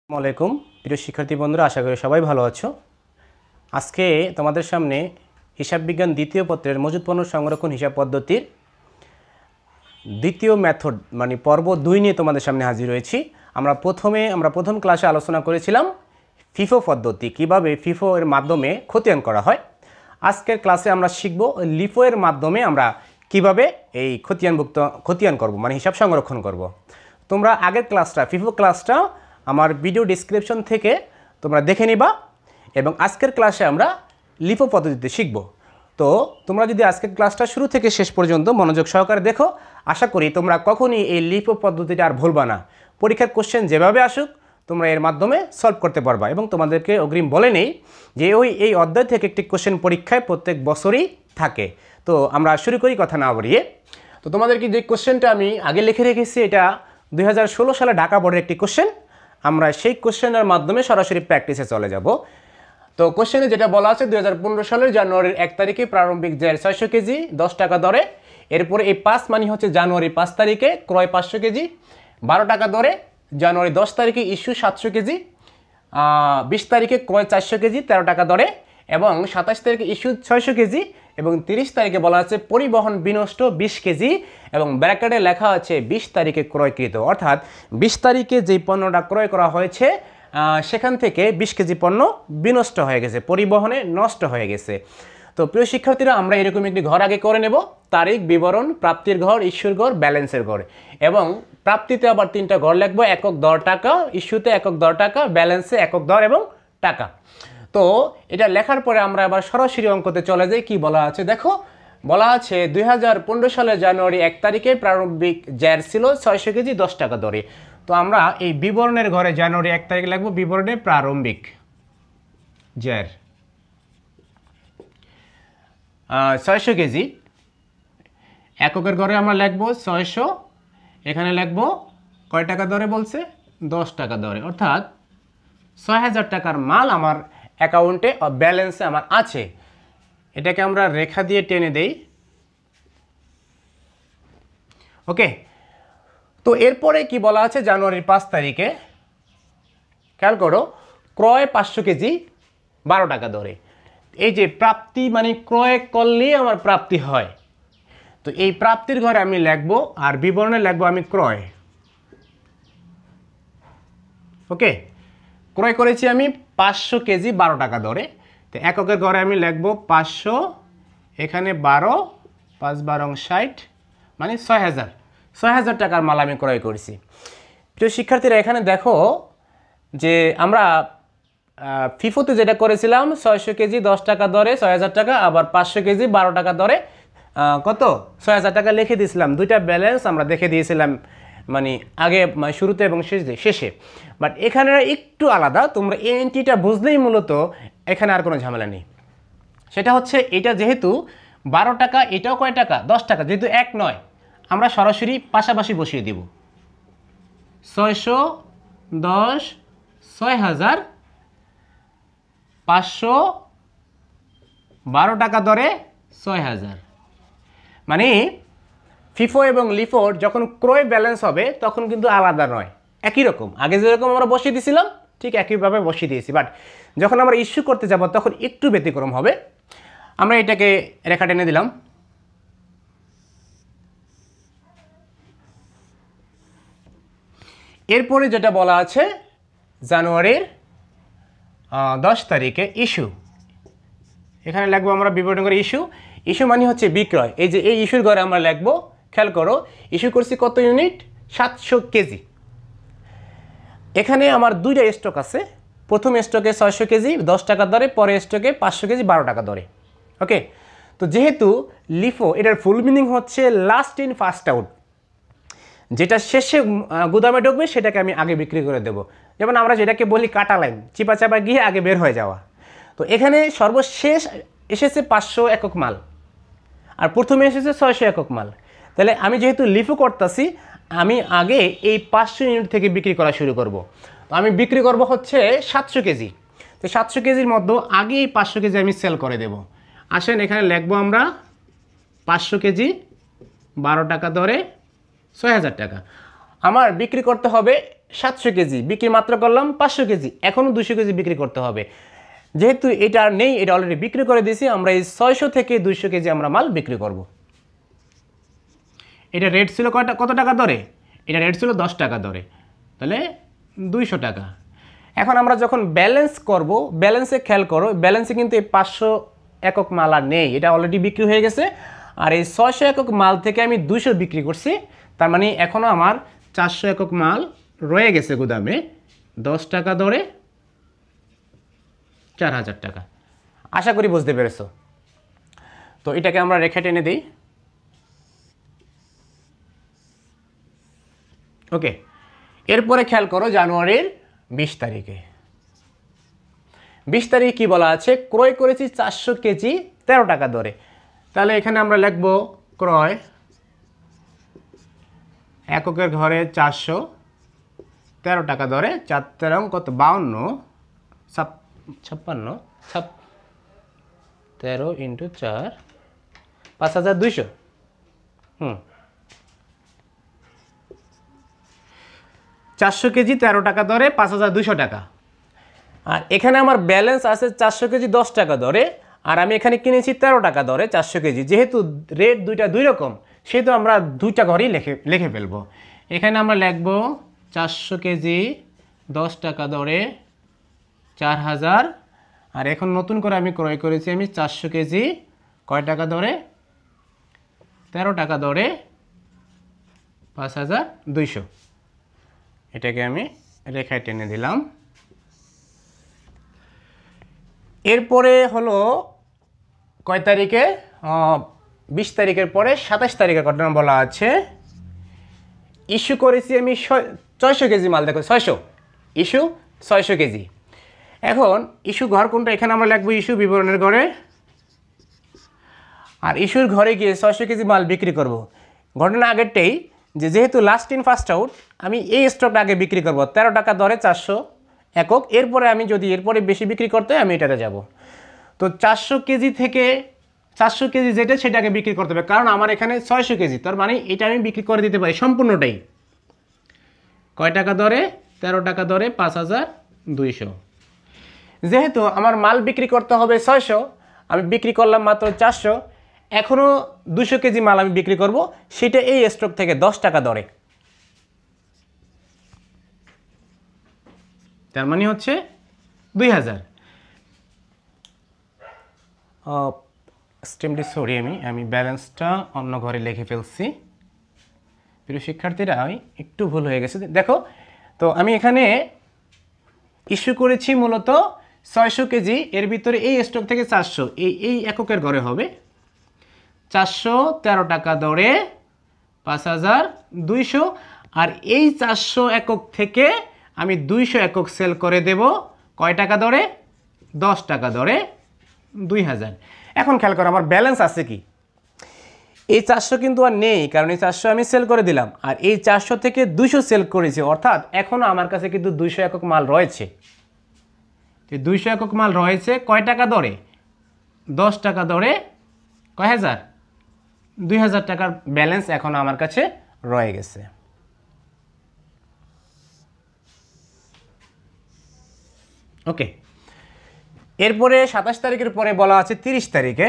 আসসালামু আলাইকুম প্রিয় শিক্ষার্থী বন্ধুরা, আশা করি সবাই ভালো আছো। আজকে তোমাদের সামনে হিসাব বিজ্ঞান দ্বিতীয় পত্রের মজুত পণ্য সংরক্ষণ হিসাব পদ্ধতির দ্বিতীয় মেথড মানে পর্ব 2 নিয়ে তোমাদের সামনে হাজির হয়েছি। আমরা প্রথম ক্লাসে আলোচনা করেছিলাম ফিফো পদ্ধতি, কিভাবে ফিফো এর মাধ্যমে খতিয়ান করা হয়। আজকের ক্লাসে আমরা শিখব লিফো এর মাধ্যমে আমরা কিভাবে এই খতিয়ান করব, মানে হিসাব সংরক্ষণ করব। তোমরা আগের ক্লাসটা ফিফো ক্লাসটা আমার ভিডিও ডেসক্রিপশন থেকে তোমরা দেখে নিবা এবং আজকের ক্লাসে আমরা লিফো পদ্ধতিতে শিখব। তো তোমরা যদি আজকের ক্লাসটা শুরু থেকে শেষ পর্যন্ত মনোযোগ সহকারে দেখো, আশা করি তোমরা কখনই এই লিফো পদ্ধতিটা আর ভুলবা না। পরীক্ষার কোশ্চেন যেভাবে আসুক তোমরা এর মাধ্যমে সলভ করতে পারবা। এবং তোমাদেরকে অগ্রিম বলে নেই যে এই অধ্যায় থেকে একটি কোশ্চেন পরীক্ষায় প্রত্যেক বছরই থাকে। তো আমরা শুরু করি কথা না বাড়িয়ে। তো তোমাদেরকে যে কোশ্চেনটা আমি আগে লিখে রেখেছি, এটা 2016 সালে ঢাকা বোর্ডের একটি কোশ্চেন। আমরা সেই কোশ্চেনের মাধ্যমে সরাসরি প্র্যাকটিসে চলে যাব। তো কোশ্চেনে যেটা বলা আছে 2015 সালের জানুয়ারির 1 তারিখে প্রারম্ভিক জার 600 কেজি 10 টাকা দরে। এরপরে এই 5 মানে হচ্ছে জানুয়ারি 5 তারিখে ক্রয় 500 কেজি 12 টাকা দরে। জানুয়ারি 10 তারিখে ইস্যু 700 কেজি, 20 তারিখে ক্রয় 400 কেজি 13 টাকা দরে, এবং 27 তারিখে ইস্যু 600 কেজি, এবং 30 তারিখে বলা আছে পরিবহন বিনষ্ট 20 কেজি, এবং ব্র্যাকেটে লেখা আছে 20 তারিখে ক্রয়কৃত। অর্থাৎ 20 তারিখে যেই পণ্যটা ক্রয় করা হয়েছে সেখান থেকে 20 কেজি পণ্য বিনষ্ট হয়ে গেছে, পরিবহনে নষ্ট হয়ে গেছে। তো প্রিয় শিক্ষার্থীরা, আমরা এরকম একটি ঘর আগে করে নেব: তারিখ, বিবরণ, প্রাপ্তির ঘর, ইস্যুর ঘর, ব্যালেন্সের ঘর। এবং প্রাপ্তিতে আবার 3টা ঘর লিখবো: একক দর টাকা, ইস্যুতে একক দর টাকা, ব্যালেন্সে একক দর এবং টাকা। তো এটা লেখার পরে আমরা আবার সরাসরি অঙ্কতে চলে যাই। কি বলা আছে দেখো, বলা আছে 2015 সালের জানুয়ারি 1 তারিখে প্রারম্ভিক জার ছিল 600 কেজি 10 টাকা দরে। তো আমরা এই বিবরণের ঘরে জানুয়ারি 1 তারিখ লিখবো, বিবরণে প্রারম্ভিক জার 600 কেজি। এককের ঘরে আমরা লিখবো 600, এখানে লিখবো কয় টাকা দরে বলছে, 10 টাকা দরে। অর্থাৎ 6000 টাকার মাল আমার অ্যাকাউন্টে ব্যালেন্সে আমার আছে। এটাকে আমরা রেখা দিয়ে টেনে দেই। ওকে, তো এরপরে কি বলা আছে জানুয়ারির 5 তারিখে, খেয়াল করো, ক্রয় 500 কেজি 12 টাকা দরে। এই যে প্রাপ্তি মানে ক্রয় করলেই আমার প্রাপ্তি হয়। তো এই প্রাপ্তির ঘরে আমি লিখবো, আর বিবরণে লিখবো আমি ক্রয়। ওকে, ক্রয় করেছি আমি 500 কেজি 12 টাকা দরে। তো এককের ঘরে আমি লিখবো 500, এখানে 12, 5 12 60, মানে 6000 টাকার মাল আমি ক্রয় করেছি। প্রিয় শিক্ষার্থীরা, এখানে দেখো যে আমরা ফিফোতে যেটা করেছিলাম 600 কেজি 10 টাকা দরে 6000 টাকা, আবার 500 কেজি 12 টাকা দরে কত 6000 টাকা লিখে দিয়েছিলাম। দুইটা ব্যালেন্স আমরা দেখে দিয়েছিলাম, মানে আগে শুরুতে এবং শেষে। বাট এখানে একটু আলাদা, তোমরা এই এন্ট্রিটা বুঝলেই মূলত এখানে আর কোনো ঝামেলা নেই। সেটা হচ্ছে এটা যেহেতু 12 টাকা, এটাও কয় টাকা 10 টাকা, যেহেতু এক নয়, আমরা সরাসরি পাশাপাশি বসিয়ে দিব। 610 6000 500 12 টাকা দরে 6000। মানে ফিফো এবং লিফোর যখন ক্রয় ব্যালেন্স হবে তখন কিন্তু আলাদা নয়, একই রকম। আগে যেরকম আমরা বসিয়ে দিয়েছিলাম ঠিক একইভাবে বসিয়ে দিয়েছি, বাট যখন আমরা ইস্যু করতে যাব তখন একটু ব্যতিক্রম হবে। আমরা এটাকে রেখা টেনে দিলাম। এরপরে যেটা বলা আছে জানুয়ারির 10 তারিখে ইস্যু, এখানে লিখবো আমরা বিবরণ করে ইস্যু মানে হচ্ছে বিক্রয়। এই যে এই ইস্যুর ঘরে আমরা লিখবো, খেয়াল করো, ইস্যু করছি কত ইউনিট, 700 কেজি। এখানে আমার দুইটা স্টক আছে, প্রথম স্টকে 600 কেজি 10 টাকা দরে, পরে স্টকে 500 কেজি 12 টাকা দরে। ওকে, তো যেহেতু লিফো এটার ফুল মিনিং হচ্ছে লাস্ট ইন ফার্স্ট আউট, যেটা শেষে গুদামে ঢুকবে সেটাকে আমি আগে বিক্রি করে দেব। যেমন আমরা যেটাকে বলি কাটা লাইন, চিপা চাপা গিয়ে আগে বের হয়ে যাওয়া। তো এখানে সর্বশেষ এসেছে 500 একক মাল, আর প্রথমে এসেছে 600 একক মাল। তাহলে আমি যেহেতু লিফো করতেছি, আমি আগে এই 500 ইউনিট থেকে বিক্রি করা শুরু করব। তো আমি বিক্রি করব হচ্ছে 700 কেজি। তো 700 কেজির মধ্যে আগে এই 500 কেজি আমি সেল করে দেব। আসেন এখানে লিখবো আমরা 500 কেজি 12 টাকা দরে 6000 টাকা। আমার বিক্রি করতে হবে 700 কেজি, বিক্রি মাত্র করলাম 500 কেজি, এখনও 200 কেজি বিক্রি করতে হবে। যেহেতু এটা আর নেই, এটা অলরেডি বিক্রি করে দিয়েছি, আমরা এই 600 থেকে 200 কেজি আমরা মাল বিক্রি করব। এটা রেট ছিল কত টাকা দরে? এটা রেট ছিল 10 টাকা দরে, তাহলে 200 টাকা। এখন আমরা যখন ব্যালেন্স করব, ব্যালেন্সে খেয়াল করো, ব্যালেন্সে কিন্তু এই 500 একক মাল আর নেই, এটা অলরেডি বিক্রি হয়ে গেছে। আর এই 600 একক মাল থেকে আমি 200 বিক্রি করছি, তার মানে এখনও আমার 400 একক মাল রয়ে গেছে গুদামে, 10 টাকা দরে 4000 টাকা। আশা করি বুঝতে পেরেছো। তো এটাকে আমরা রেখে টেনে দিই। ওকে, এরপরে খেয়াল করো জানুয়ারির 20 তারিখে। 20 তারিখে কী বলা আছে? ক্রয় করেছি 400 কেজি 13 টাকা দরে। তাহলে এখানে আমরা লিখব ক্রয় এককের ঘরে 400, 13 টাকা দরে, 4 13 কত 52, 56, 13 × 4 5200। 400 কেজি 13 টাকা দরে 5200 টাকা। আর এখানে আমার ব্যালেন্স আছে 400 কেজি 10 টাকা দরে, আর আমি এখানে কিনেছি 13 টাকা দরে 400 কেজি। যেহেতু রেট দুইটা দুই রকম, সেহেতু আমরা দুইটা ঘরেই লিখে ফেলবো। এখানে আমরা লিখব 400 কেজি 10 টাকা দরে 4000, আর এখন নতুন করে আমি ক্রয় করেছি আমি 400 কেজি কয় টাকা দরে? 13 টাকা দরে 5200। এটাকে আমি রেখায় টেনে দিলাম। এরপরে হলো কয় তারিখে? 20 তারিখের পরে 27 তারিখের ঘটনা বলা আছে। ইস্যু করেছি আমি 600 কেজি মাল, দেখো 600 ইস্যু 600 কেজি। এখন ইস্যু ঘর কোনটা? এখানে আমরা লিখবো ইস্যু বিবরণের ঘরে, আর ইস্যুর ঘরে গিয়ে 600 কেজি মাল বিক্রি করব। ঘটনা আগেরটাই, যেহেতু লাস্ট ইন ফার্স্ট আউট, আমি এই স্টকটা আগে বিক্রি করব 13 টাকা দরে 400 একক। এরপরে আমি যদি এরপরে বেশি বিক্রি করতে হয় আমি এটাতে যাব। তো 400 কেজি থেকে 400 কেজি যেটা সেটাকে বিক্রি করতে হবে, কারণ আমার এখানে 600 কেজি, তার মানে এটা আমি বিক্রি করে দিতে পারি সম্পূর্ণটাই। কয় টাকা দরে? 13 টাকা দরে 5200। যেহেতু আমার মাল বিক্রি করতে হবে 600, আমি বিক্রি করলাম মাত্র 400, এখনও 200 কেজি মাল আমি বিক্রি করব, সেটা এই স্টক থেকে 10 টাকা দরে। তার মানে হচ্ছে 2000। এক্সট্রিমলি সরি, আমি ব্যালেন্সটা অন্য ঘরে লিখে ফেলছি। প্রিয় শিক্ষার্থীরা, একটু ভুল হয়ে গেছে, দেখো। তো আমি এখানে ইস্যু করেছি মূলত 600 কেজি, এর ভিতরে এই স্টক থেকে 400 এই এককের ঘরে হবে 413 টাকা দরে 5200। আর এই 400 একক থেকে আমি 200 একক সেল করে দেব কয় টাকা দরে? 10 টাকা দরে 2000। এখন খেয়াল করো আমার ব্যালেন্স আছে কি? এই 400 কিন্তু আর নেই, কারণ এই 400 আমি সেল করে দিলাম, আর এই 400 থেকে 200 সেল করেছি, অর্থাৎ এখনও আমার কাছে কিন্তু 200 একক মাল রয়েছে। 200 একক মাল রয়েছে কয় টাকা দরে? 10 টাকা দরে কয় হাজার? 2000 টাকার ব্যালেন্স এখন আমার কাছে রয়ে গেছে। ওকে, এরপরে 27 তারিখের পরে বলা আছে 30 তারিখে।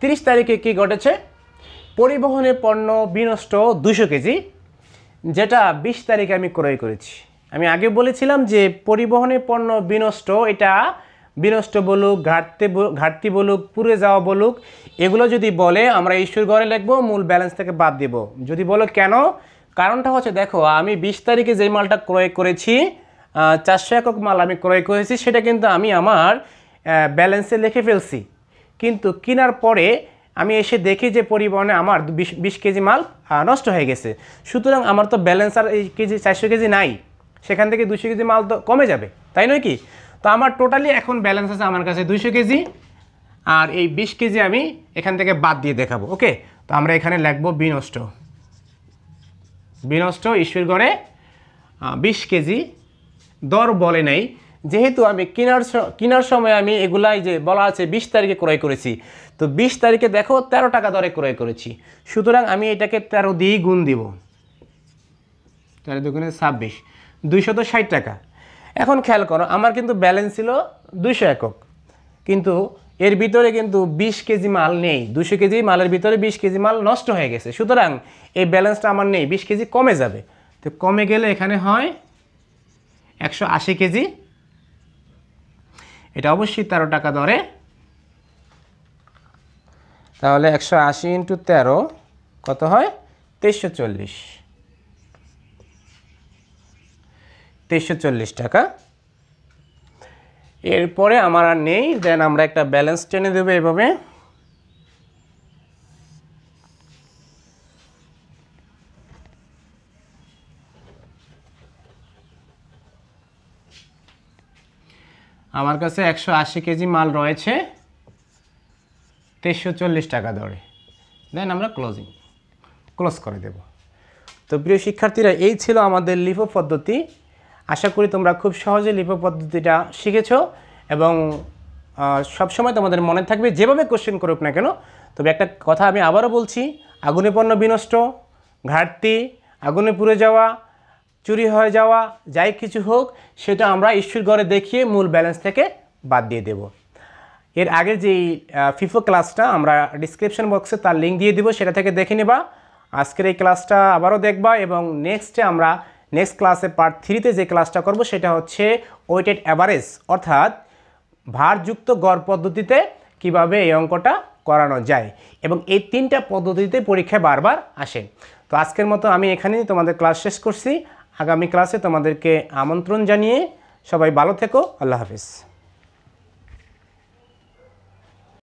30 তারিখে কি ঘটেছে? পরিবহনে পণ্য বিনষ্ট 200 কেজি, যেটা 20 তারিখে আমি ক্রয় করেছি। আমি আগে বলেছিলাম যে পরিবহনে পণ্য বিনষ্ট, এটা বিনষ্ট বলুক, ঘাটতি বলুক, পুড়ে যাওয়া বলুক, এগুলো যদি বলে আমরা ইস্যুর ঘরে লিখবো, মূল ব্যালেন্স থেকে বাদ দেব। যদি বলো কেন, কারণটা হচ্ছে দেখো, আমি 20 তারিখে যেই মালটা ক্রয় করেছি 400 একক মাল আমি ক্রয় করেছি, সেটা কিন্তু আমি আমার ব্যালেন্সে লিখে ফেলছি, কিন্তু কেনার পরে আমি এসে দেখি যে পরিবহনে আমার 20 কেজি মাল নষ্ট হয়ে গেছে। সুতরাং আমার তো ব্যালেন্স আর এই কেজি 400 কেজি নাই, সেখান থেকে 200 কেজি মাল তো কমে যাবে, তাই নয় কি? তো আমার টোটালি এখন ব্যালেন্স আছে আমার কাছে 200 কেজি, আর এই 20 কেজি আমি এখান থেকে বাদ দিয়ে দেখাবো। ওকে, তো আমরা এখানে লিখব বিনষ্ট ইস্যুর ঘরে 20 কেজি। দর বলে নেই, যেহেতু আমি কেনার সময় আমি এগুলাই যে বলা আছে 20 তারিখে ক্রয় করেছি, তো 20 তারিখে দেখো 13 টাকা দরে ক্রয় করেছি, সুতরাং আমি এটাকে 13 দিয়েই গুণ দিব। 4 দুগুণে 26, 260 টাকা। এখন খেয়াল করো, আমার কিন্তু ব্যালেন্স ছিল 200 একক, কিন্তু এর ভিতরে কিন্তু 20 কেজি মাল নেই। 200 কেজি মালের ভিতরে 20 কেজি মাল নষ্ট হয়ে গেছে, সুতরাং এই ব্যালেন্সটা আমার নেই, 20 কেজি কমে যাবে। তো কমে গেলে এখানে হয় 180 কেজি, এটা অবশ্যই 13 টাকা দরে। তাহলে 180 × 13 কত হয়? 2340, 2340 টাকা। এরপরে আমার আর নেই, দেন আমরা একটা ব্যালেন্স টেনে দেবো এভাবে। আমার কাছে 180 কেজি মাল রয়েছে 2340 টাকা দরে, দেন আমরা ক্লোজ করে দেব। তো প্রিয় শিক্ষার্থীরা, এই ছিল আমাদের লিফো পদ্ধতি। আশা করি তোমরা খুব সহজে লিফো পদ্ধতিটা শিখেছো এবং সবসময় তোমাদের মনে থাকবে, যেভাবে কোশ্চেন করুক না কেন। তবে একটা কথা আমি আবারও বলছি, আগুনে পণ্য বিনষ্ট, ঘাটতি, আগুনে পুড়ে যাওয়া, চুরি হয়ে যাওয়া, যাই কিছু হোক, সেটা আমরা ইস্যুর ঘরে দেখিয়ে মূল ব্যালেন্স থেকে বাদ দিয়ে দেব। এর আগের যেই ফিফো ক্লাসটা আমরা ডিসক্রিপশন বক্সে তার লিঙ্ক দিয়ে দিব, সেটা থেকে দেখে নেবা। আজকের এই ক্লাসটা আবারও দেখবা এবং নেক্সট ক্লাসে পার্ট 3-তে যে ক্লাসটা করব সেটা হচ্ছে ওয়েটেড অ্যাভারেজ, অর্থাৎ ভারযুক্ত গড় পদ্ধতিতে কিভাবে এই অঙ্কটা করানো যায়, এবং এই 3টা পদ্ধতিতে পরীক্ষায় বারবার আসে। তো আজকের মতো আমি এখানেই তোমাদের ক্লাস শেষ করছি। আগামী ক্লাসে তোমাদেরকে আমন্ত্রণ জানিয়ে সবাই ভালো থেকো। আল্লাহ হাফিজ।